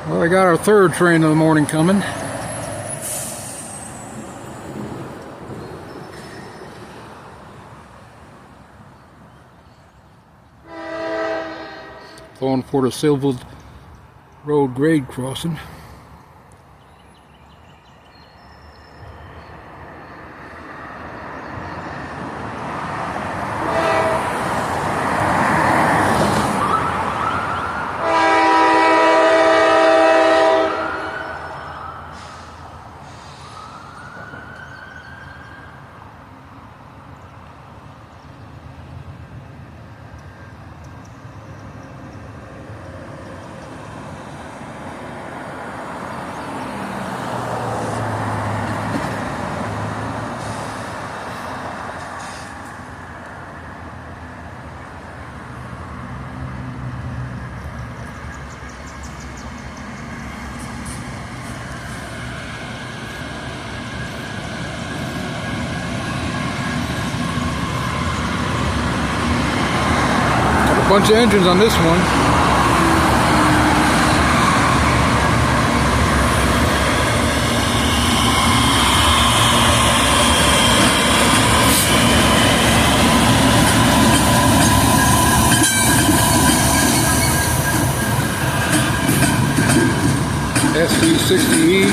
Well, we got our third train of the morning coming. Going for the Silver Road grade crossing. Bunch of engines on this one. SD60E,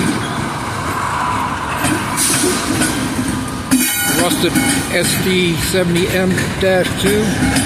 rusted SD70M-2.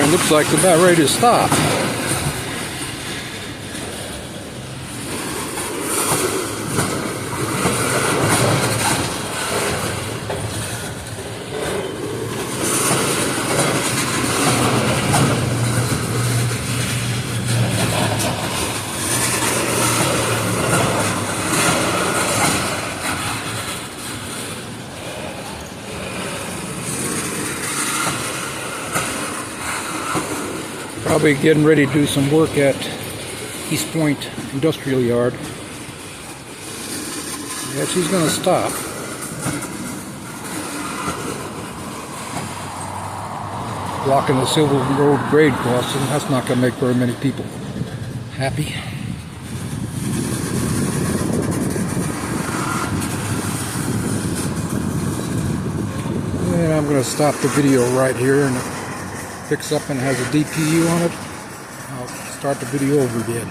It looks like it's about ready to stop. Probably getting ready to do some work at East Point Industrial Yard. Yeah, she's going to stop. Blocking the Silver Road grade crossing. That's not going to make very many people happy. And I'm going to stop the video right here, and it picks up and has a DPU on it. I'll start the video over again.